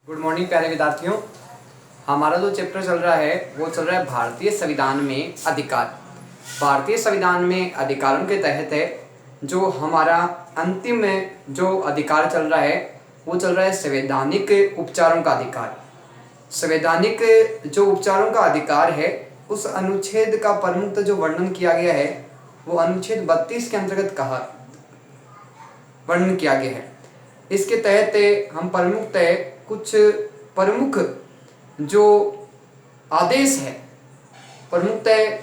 Good morning प्यारे विद्यार्थियों। हमारा जो चैप्टर चल रहा है वो चल रहा है भारतीय संविधान में अधिकार। भारतीय संविधान में अधिकारों के तहत है जो हमारा अंतिम जो अधिकार चल रहा है वो चल रहा है संवैधानिक उपचारों का अधिकार। संवैधानिक जो उपचारों का अधिकार है उस अनुच्छेद का प्रमुख जो वर्णन किया गया है वो अनुच्छेद 32 के अंतर्गत कहा वर्णन किया गया है। इसके तहत हम कुछ प्रमुख जो आदेश है,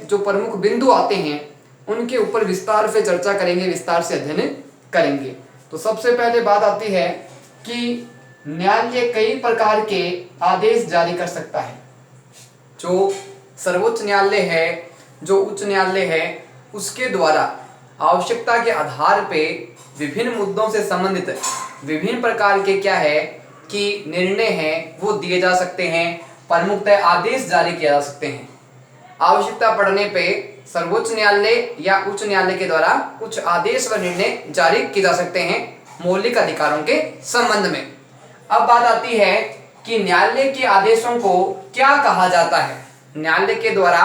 जो प्रमुख बिंदु आते हैं उनके ऊपर विस्तार से चर्चा करेंगे, विस्तार से अध्ययन करेंगे। तो सबसे पहले बात आती है कि न्यायालय कई प्रकार के आदेश जारी कर सकता है। जो सर्वोच्च न्यायालय है, जो उच्च न्यायालय है, उसके द्वारा आवश्यकता के आधार पे विभिन्न मुद्दों से संबंधित विभिन्न प्रकार के क्या है कि निर्णय हैं वो दिए जा सकते हैं, प्रमुखतः आदेश जारी किए जा सकते हैं। आवश्यकता पड़ने पे सर्वोच्च न्यायालय या उच्च न्यायालय के द्वारा कुछ आदेश व निर्णय जारी किए जा सकते हैं मौलिक अधिकारों के संबंध में। अब बात आती है कि न्यायालय के आदेशों को क्या कहा जाता है। न्यायालय के द्वारा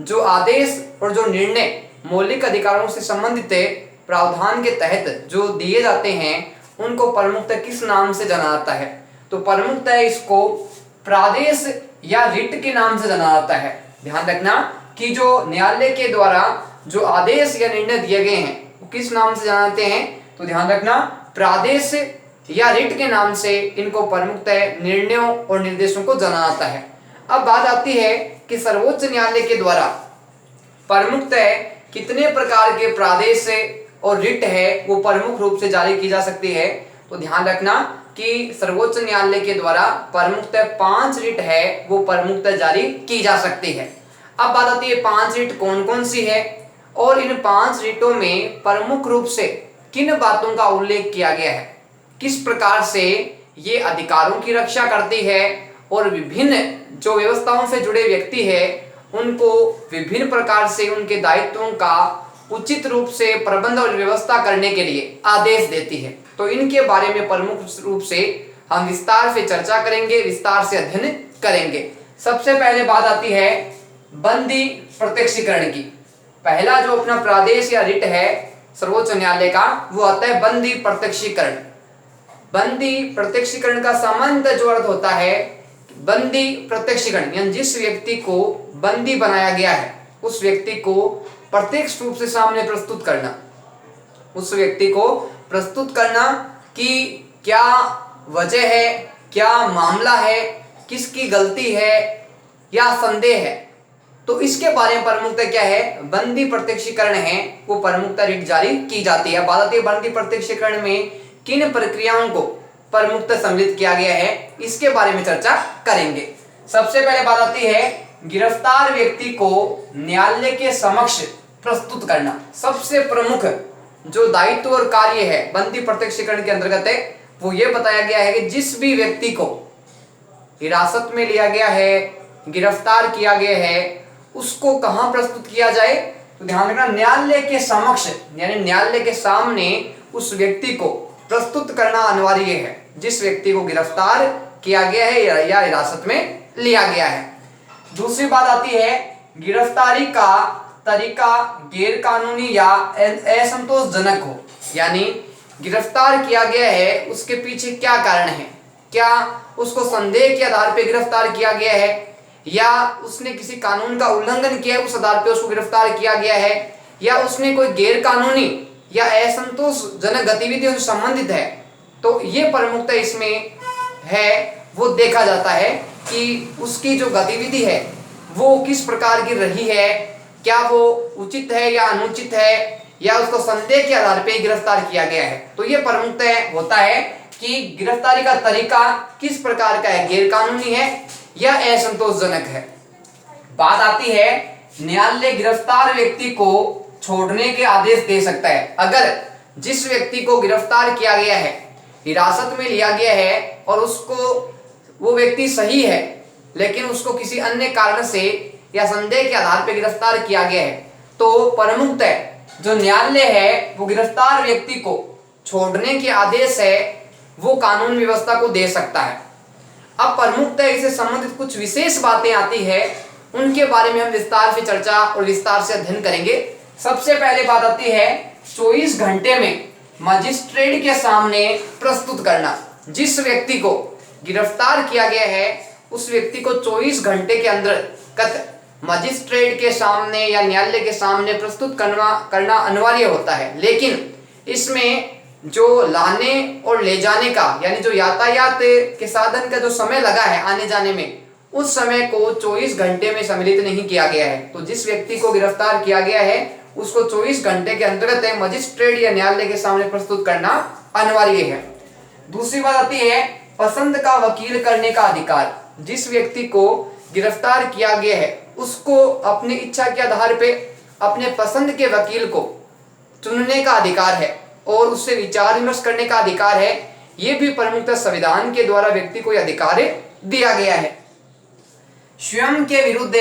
जो आदेश और जो निर्णय मौलिक अधिकारों से संबंधित प्रावधान के तहत जो दिए जाते हैं उनको प्रमुखतः किस नाम से जाना जाता है? तो प्रमुखतः इसको प्रादेश या रिट के नाम से जाना जाता है। ध्यान रखना कि जो न्यायालय के द्वारा जो आदेश या निर्णय दिए गए हैं वो किस नाम से जाते हैं? तो ध्यान रखना प्रादेश या रिट के नाम से इनको प्रमुखतः निर्णयों और निर्देशों को जाना जाता है। अब बात आती है कि सर्वोच्च न्यायालय के द्वारा प्रमुखतः कितने प्रकार के प्रादेश और रिट है वो प्रमुख रूप से जारी की जा सकती है। तो ध्यान रखना कि सर्वोच्च न्यायालय के द्वारा प्रमुखतः 5 रिट है वो प्रमुखतः जारी की जा सकती है। अब बात आती है 5 रिट कौन कौन सी है और इन 5 रिटों में प्रमुख रूप से किन बातों का उल्लेख किया गया है, किस प्रकार से ये अधिकारों की रक्षा करती है और विभिन्न जो व्यवस्थाओं से जुड़े व्यक्ति है उनको विभिन्न प्रकार से उनके दायित्वों का उचित रूप से प्रबंध और व्यवस्था करने के लिए आदेश देती है। तो इनके बारे में प्रमुख रूप से हम विस्तार से चर्चा करेंगे, विस्तार से अध्ययन करेंगे। सबसे पहले बात आती है बंदी प्रत्यक्षीकरण की। पहला जो अपना प्रादेश या रिट है सर्वोच्च न्यायालय का वो आता है बंदी प्रत्यक्षीकरण। बंदी प्रत्यक्षीकरण का सामान्य जो अर्थ होता है बंदी प्रत्यक्षीकरण यानी जिस व्यक्ति को बंदी बनाया गया है उस व्यक्ति को प्रत्यक्ष रूप से सामने प्रस्तुत करना, उस व्यक्ति को प्रस्तुत करना कि क्या वजह है, क्या मामला है, किसकी गलती है या संदेह है। तो इसके बारे में प्रमुखतः क्या है बंदी प्रत्यक्षीकरण है वो प्रमुखतः रिट जारी की जाती है। बात आती है बंदी प्रत्यक्षीकरण में किन प्रक्रियाओं को प्रमुखतः सम्मिलित किया गया है इसके बारे में चर्चा करेंगे। सबसे पहले बात आती है गिरफ्तार व्यक्ति को न्यायालय के समक्ष प्रस्तुत करना। सबसे प्रमुख जो दायित्व और कार्य है बंदी प्रत्यक्षीकरण के अंतर्गत है वो ये बताया गया है कि जिस भी व्यक्ति को हिरासत में लिया गया है, गिरफ्तार किया गया है, उसको कहां प्रस्तुत किया जाए? तो ध्यान रखना न्यायालय के समक्ष यानी न्यायालय के सामने उस व्यक्ति को प्रस्तुत करना अनिवार्य है जिस व्यक्ति को गिरफ्तार किया गया है या हिरासत में लिया गया है। दूसरी बात आती है गिरफ्तारी का तरीका गैर कानूनी या असंतोषजनक हो, यानी गिरफ्तार किया गया है उसके पीछे क्या कारण है, क्या उसको संदेह के आधार पर गिरफ्तार किया गया है या उसने किसी कानून का उल्लंघन किया है उस आधार पर उसको गिरफ्तार किया गया है या उसने कोई गैर कानूनी या असंतोषजनक गतिविधियों से संबंधित है। तो ये प्रमुखता इसमें है वो देखा जाता है कि उसकी जो गतिविधि है वो किस प्रकार की रही है, क्या वो उचित है या अनुचित है या उसको संदेह के आधार पर गिरफ्तार किया गया है। तो ये प्रमुखतः होता है कि गिरफ्तारी का तरीका किस प्रकार का है, गैर कानूनी है या असंतोषजनक है। बात आती है न्यायालय गिरफ्तार व्यक्ति को छोड़ने के आदेश दे सकता है। अगर जिस व्यक्ति को गिरफ्तार किया गया है, हिरासत में लिया गया है और उसको वो व्यक्ति सही है लेकिन उसको किसी अन्य कारण से या संदेह के आधार पर गिरफ्तार किया गया है तो प्रमुखतः जो न्यायालय है वो गिरफ्तार व्यक्ति को छोड़ने के आदेश है वो कानून व्यवस्था को दे सकता है। अब प्रमुखतः इससे संबंधित कुछ विशेष बातें आती है, उनके बारे में हम विस्तार से चर्चा और विस्तार से अध्ययन करेंगे। सबसे पहले बात आती है 24 घंटे में मजिस्ट्रेट के सामने प्रस्तुत करना। जिस व्यक्ति को गिरफ्तार किया गया है उस व्यक्ति को 24 घंटे के अंतर्गत मजिस्ट्रेट के सामने या न्यायालय के सामने प्रस्तुत करना अनिवार्य होता है। लेकिन इसमें जो लाने और ले जाने का यानी जो यातायात के साधन का जो समय लगा है आने जाने में, उस समय को 24 घंटे में सम्मिलित नहीं किया गया है। तो जिस व्यक्ति को गिरफ्तार किया गया है उसको 24 घंटे के अंतर्गत मजिस्ट्रेट या न्यायालय के सामने प्रस्तुत करना अनिवार्य है। दूसरी बात आती है पसंद का वकील करने का अधिकार। जिस व्यक्ति को गिरफ्तार किया गया है उसको अपनी इच्छा के आधार पे अपने पसंद के वकील को चुनने का अधिकार है और उससे विचार विमर्श करने का अधिकार है। ये भी प्रमुखतः संविधान के द्वारा व्यक्ति को यह अधिकार दिया गया है। स्वयं के विरुद्ध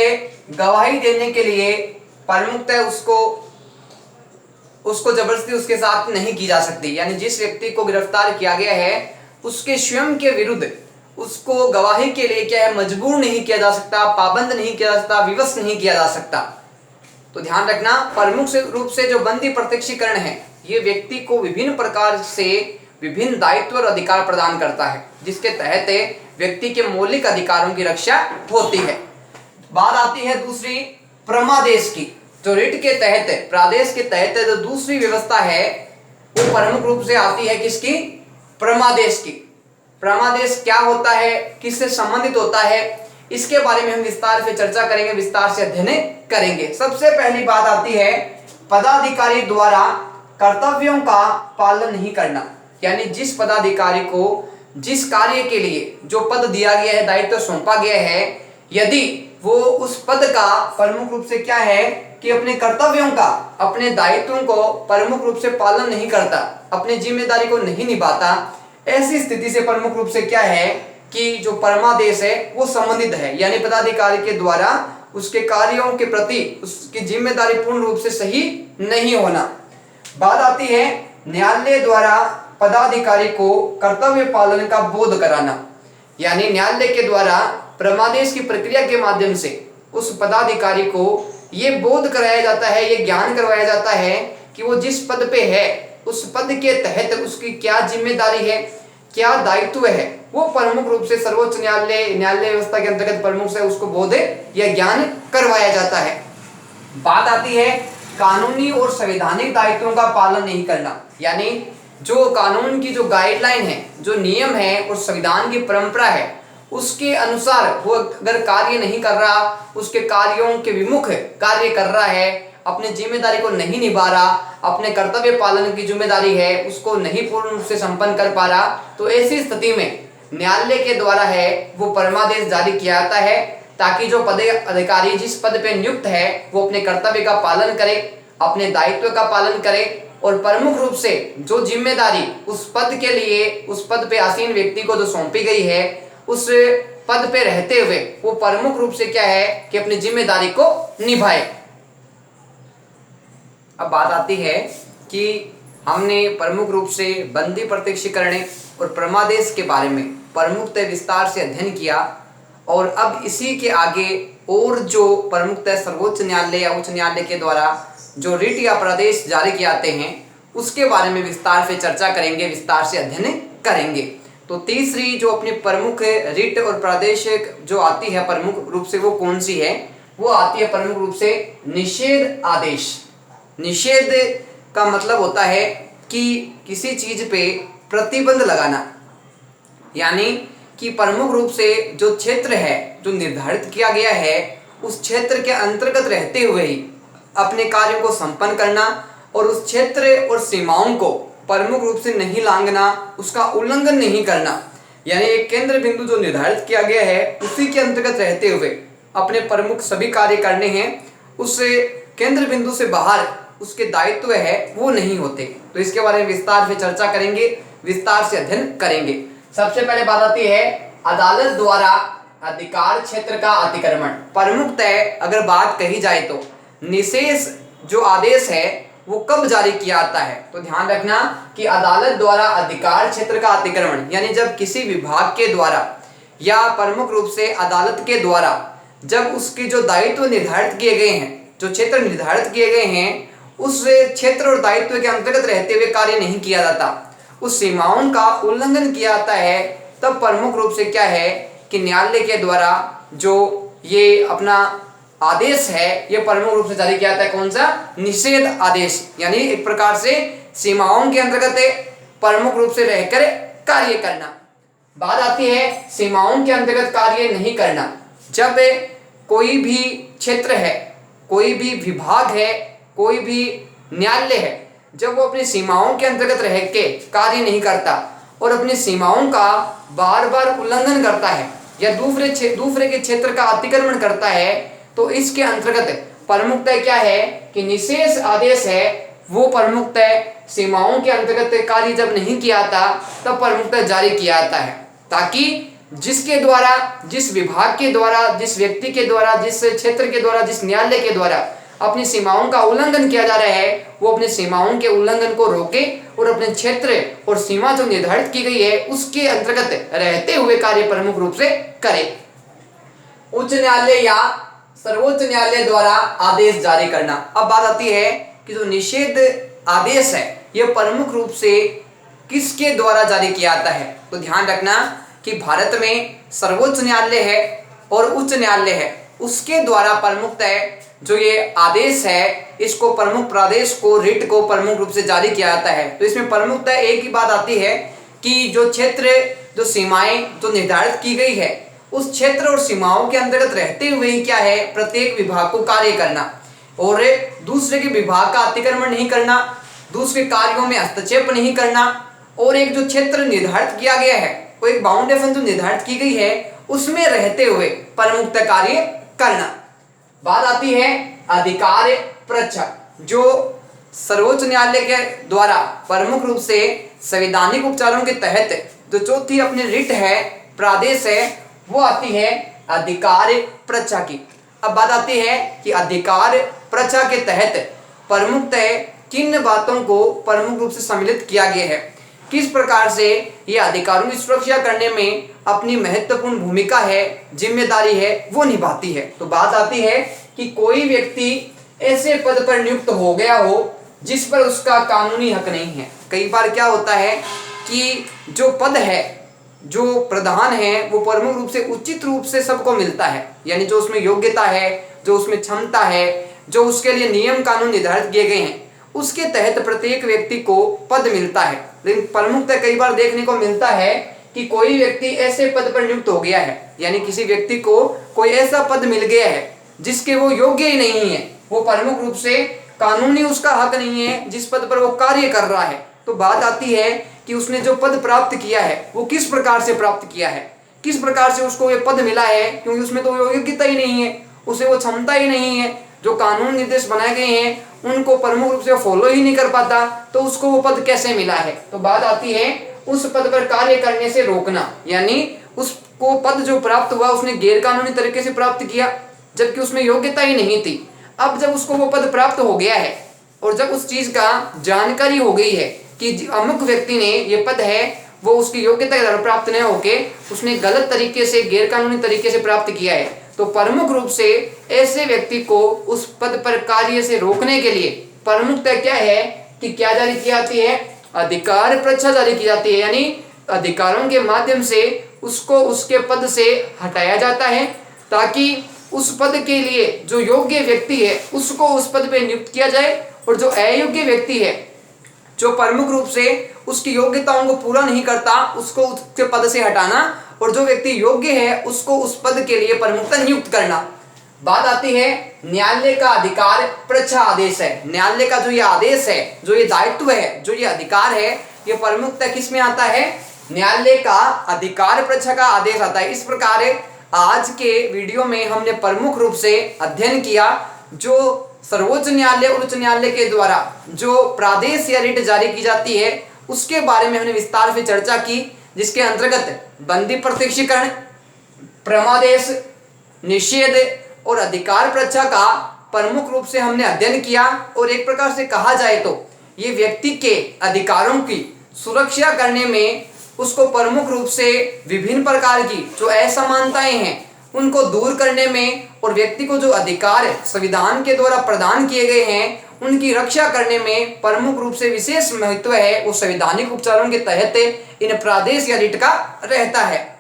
गवाही देने के लिए प्रमुखतः उसको जबरदस्ती उसके साथ नहीं की जा सकती। यानी जिस व्यक्ति को गिरफ्तार किया गया है उसके स्वयं के विरुद्ध उसको गवाही के लिए क्या है मजबूर नहीं किया जा सकता, पाबंद नहीं किया जा सकता, विवश नहीं किया जा सकता। तो ध्यान रखना प्रमुख रूप से जो बंदी प्रत्यक्षीकरण है ये व्यक्ति को विभिन्न प्रकार से विभिन्न दायित्व और अधिकार प्रदान करता है, जिसके तहत व्यक्ति के मौलिक अधिकारों की रक्षा होती है। बात आती है दूसरी परमादेश की। जो रिट के तहत प्रादेश के तहत जो दूसरी व्यवस्था है वो प्रमुख रूप से आती है किसकी? परमादेश की। परमादेश क्या होता है, किससे संबंधित होता है, इसके बारे में हम विस्तार से चर्चा करेंगे, विस्तार से अध्ययन करेंगे। सबसे पहली बात आती है पदाधिकारी द्वारा कर्तव्यों का पालन नहीं करना। यानी जिस पदाधिकारी को जिस कार्य के लिए जो पद दिया गया है, दायित्व सौंपा गया है, यदि वो उस पद का प्रमुख रूप से क्या है कि अपने कर्तव्यों का, अपने दायित्वों को प्रमुख रूप से पालन नहीं करता, अपनी जिम्मेदारी को नहीं निभाता, ऐसी स्थिति से प्रमुख रूप से क्या है कि जो परमादेश है वो संबंधित है। यानी पदाधिकारी के द्वारा उसके कार्यों के प्रति उसकी जिम्मेदारी पूर्ण रूप से सही नहीं होना। बात आती है न्यायालय द्वारा पदाधिकारी को कर्तव्य पालन का बोध कराना। यानी न्यायालय के द्वारा परमादेश की प्रक्रिया के माध्यम से उस पदाधिकारी को ये बोध कराया जाता है, ये ज्ञान करवाया जाता है कि वो जिस पद पे है उस पद के तहत उसकी क्या जिम्मेदारी है, क्या दायित्व है, वो प्रमुख रूप से सर्वोच्च न्यायालय व्यवस्था के अंतर्गत प्रमुख से उसको बोध या ज्ञान करवाया जाता है। बात आती है कानूनी और संवैधानिक दायित्वों का पालन नहीं करना। यानी जो कानून की जो गाइडलाइन है, जो नियम है और संविधान की परंपरा है, उसके अनुसार वो अगर कार्य नहीं कर रहा, उसके कार्यों के विमुख कार्य कर रहा है, अपनी जिम्मेदारी को नहीं निभा रहा, अपने कर्तव्य पालन की जिम्मेदारी है उसको नहीं पूर्ण रूप से संपन्न कर पा रहा, तो ऐसी स्थिति में न्यायालय के द्वारा है वो परमादेश जारी किया जाता है ताकि जो अधिकारी जिस पद पे नियुक्त है वो अपने कर्तव्य का पालन करे, अपने दायित्व का पालन करे और प्रमुख रूप से जो जिम्मेदारी उस पद के लिए, उस पद पे आसीन व्यक्ति को जो सौंपी गई है, उस पद पे रहते हुए वो प्रमुख रूप से क्या है कि अपनी जिम्मेदारी को निभाए। अब बात आती है कि हमने प्रमुख रूप से बंदी प्रत्यक्षीकरण और परमादेश के बारे में प्रमुखतः विस्तार से अध्ययन किया और अब इसी के आगे और जो प्रमुखतः सर्वोच्च न्यायालय या उच्च न्यायालय के द्वारा जो रिट या प्रदेश जारी किए जाते हैं उसके बारे में विस्तार से चर्चा करेंगे, विस्तार से अध्ययन करेंगे। तो तीसरी जो अपनी प्रमुख रिट और प्रदेश जो आती है प्रमुख रूप से वो कौन सी है? वो आती है प्रमुख रूप से निषेध आदेश। निषेध का मतलब होता है कि किसी चीज पे प्रतिबंध लगाना। यानी कि प्रमुख रूप से जो क्षेत्र है जो निर्धारित किया गया है उस क्षेत्र के अंतर्गत रहते हुए ही अपने कार्यों को संपन्न करना और उस क्षेत्र और सीमाओं को प्रमुख रूप से नहीं लांघना, उसका उल्लंघन नहीं करना। यानी एक केंद्र बिंदु जो निर्धारित किया गया है उसी के अंतर्गत रहते हुए अपने प्रमुख सभी कार्य करने हैं, उस केंद्र बिंदु से बाहर उसके दायित्व है वो नहीं होते। तो इसके बारे में विस्तार से चर्चा करेंगे, विस्तार से अध्ययन करेंगे। सबसे पहले बात आती है अदालत द्वारा अधिकार क्षेत्र का अतिक्रमण। प्रमुखतः अगर बात कही जाए तो निषेध जो आदेश है वो कब जारी किया जाता है? तो ध्यान रखना कि अदालत द्वारा अधिकार क्षेत्र का अतिक्रमण यानी जब किसी विभाग के द्वारा या प्रमुख रूप से अदालत के द्वारा जब उसके जो दायित्व निर्धारित किए गए हैं, जो क्षेत्र निर्धारित किए गए हैं, उस क्षेत्र और दायित्व के अंतर्गत रहते हुए कार्य नहीं किया जाता, उस सीमाओं का उल्लंघन किया जाता है, तब प्रमुख रूप से क्या है कि न्यायालय के द्वारा जो ये अपना आदेश है ये प्रमुख रूप से जारी किया जाता है। कौन सा? निषेध आदेश, यानी एक प्रकार से सीमाओं के अंतर्गत प्रमुख रूप से रहकर कार्य करना। बात आती है सीमाओं के अंतर्गत कार्य नहीं करना। जब कोई भी क्षेत्र है, कोई भी विभाग है, कोई भी न्यायालय है, जब वो अपनी सीमाओं के अंतर्गत रह के कार्य नहीं करता और अपनी सीमाओं का बार बार उल्लंघन करता है या दूसरे के क्षेत्र का अतिक्रमण करता है, तो इसके अंतर्गत प्रमुखतः क्या है कि निषेध आदेश है, वो प्रमुखतः सीमाओं के अंतर्गत कार्य जब नहीं किया था तब प्रमुखतः जारी किया जाता है, ताकि जिसके द्वारा, जिस विभाग के द्वारा, जिस व्यक्ति के द्वारा, जिस क्षेत्र के द्वारा, जिस न्यायालय के द्वारा अपनी सीमाओं का उल्लंघन किया जा रहा है, वो अपनी सीमाओं के उल्लंघन को रोके और अपने क्षेत्र और सीमा जो निर्धारित की गई है उसके अंतर्गत रहते हुए कार्य प्रमुख रूप से करे। उच्च न्यायालय या सर्वोच्च न्यायालय द्वारा आदेश जारी करना। अब बात आती है कि जो निषेध आदेश है यह प्रमुख रूप से किसके द्वारा जारी किया जाता है। तो ध्यान रखना कि भारत में सर्वोच्च न्यायालय है और उच्च न्यायालय है, उसके द्वारा प्रमुखतः जो ये आदेश है इसको प्रमुख प्रादेश को, रिट को प्रमुख रूप से जारी किया जाता है। तो इसमें प्रमुखतः एक ही बात आती है कि जो क्षेत्र, जो सीमाएं जो निर्धारित की गई है उस क्षेत्र और सीमाओं के अंतर्गत रहते हुए ही क्या है प्रत्येक विभाग को कार्य करना और दूसरे के विभाग का अतिक्रमण नहीं करना, दूसरे कार्यों में हस्तक्षेप नहीं करना, और एक जो क्षेत्र निर्धारित किया गया है वो एक बाउंडेशन जो निर्धारित की गई है उसमें रहते हुए प्रमुखतः कार्य करना। बात आती है अधिकार परीक्षा, जो सर्वोच्च न्यायालय के द्वारा प्रमुख रूप से संवैधानिक उपचारों के तहत जो चौथी अपनी रिट है, प्रादेश है, वो आती है अधिकार परीक्षा की। अब बात आती है कि अधिकार परीक्षा के तहत प्रमुखतः किन बातों को प्रमुख रूप से सम्मिलित किया गया है, किस प्रकार से ये अधिकारों की सुरक्षा करने में अपनी महत्वपूर्ण भूमिका है, जिम्मेदारी है, वो निभाती है। तो बात आती है कि कोई व्यक्ति ऐसे पद पर नियुक्त हो गया हो जिस पर उसका कानूनी हक नहीं है। कई बार क्या होता है कि जो पद है, जो प्रधान है, वो प्रमुख रूप से उचित रूप से सबको मिलता है, यानी जो उसमें योग्यता है, जो उसमें क्षमता है, जो उसके लिए नियम कानून निर्धारित किए गए हैं उसके तहत प्रत्येक व्यक्ति को पद मिलता है। लेकिन प्रमुखतः कई बार देखने को मिलता है कि कोई व्यक्ति ऐसे पद पर नियुक्त हो गया है, यानी किसी व्यक्ति को कोई ऐसा पद मिल गया है जिसके वो योग्य ही नहीं है, वो प्रमुख रूप से कानूनी उसका हक नहीं है जिस पद पर वो कार्य कर रहा है। तो बात आती है कि उसने जो पद प्राप्त किया है वो किस प्रकार से प्राप्त किया है, किस प्रकार से उसको ये पद मिला है, क्योंकि उसमें तो योग्यता ही नहीं है, उसे वो क्षमता ही नहीं है, जो कानून निर्देश बनाए गए हैं उनको प्रमुख रूप से फॉलो ही नहीं कर पाता, तो उसको वो पद कैसे मिला है। तो बात आती है उस पद पर कार्य करने से रोकना, यानी उसको पद जो प्राप्त हुआ उसने गैर कानूनी तरीके से प्राप्त किया जबकि उसमें योग्यता ही नहीं थी। अब जब उसको वो पद प्राप्त हो गया है और जब उस चीज का जानकारी हो गई है कि अमुक व्यक्ति ने ये पद है वो उसकी योग्यता के द्वारा प्राप्त नहीं होके उसने गलत तरीके से, गैर कानूनी तरीके से प्राप्त किया है, तो प्रमुख रूप से ऐसे व्यक्ति को उस पद पर कार्य से रोकने के लिए प्रमुखतः क्या है कि क्या जारी की जाती है, अधिकार परीक्षा जारी की जाती है, यानी अधिकारों के माध्यम से उसको उसके पद से हटाया जाता है ताकि उस पद के लिए जो योग्य व्यक्ति है उसको उस पद पे नियुक्त किया जाए, और जो अयोग्य व्यक्ति है जो प्रमुख रूप से उसकी योग्यताओं को पूरा नहीं करता उसको उसके पद से हटाना, और जो व्यक्ति योग्य है उसको उस पद के लिए प्रमुखतः नियुक्त करना। बात आती है न्यायालय का अधिकार परीक्षा आदेश है। न्यायालय का जो ये आदेश है, जो ये दायित्व है, जो ये अधिकार है, ये प्रमुखतः किस में आता है, न्यायालय का अधिकार परीक्षा का आदेश आता है। इस प्रकार आज के वीडियो में हमने प्रमुख रूप से अध्ययन किया जो सर्वोच्च न्यायालय और उच्च न्यायालय के द्वारा जो प्रादेश या रिट जारी की जाती है उसके बारे में हमने विस्तार से चर्चा की, जिसके अंतर्गत बंदी प्रत्यक्षीकरण, प्रमादेश, निषेध और अधिकार परीक्षा का प्रमुख रूप से हमने अध्ययन किया। और एक प्रकार से कहा जाए तो ये व्यक्ति के अधिकारों की सुरक्षा करने में उसको प्रमुख रूप से विभिन्न प्रकार की जो असमानताएं हैं उनको दूर करने में और व्यक्ति को जो अधिकार संविधान के द्वारा प्रदान किए गए हैं उनकी रक्षा करने में प्रमुख रूप से विशेष महत्व है, वो संवैधानिक उपचारों के तहत इन प्रादेश या रिट का रहता है।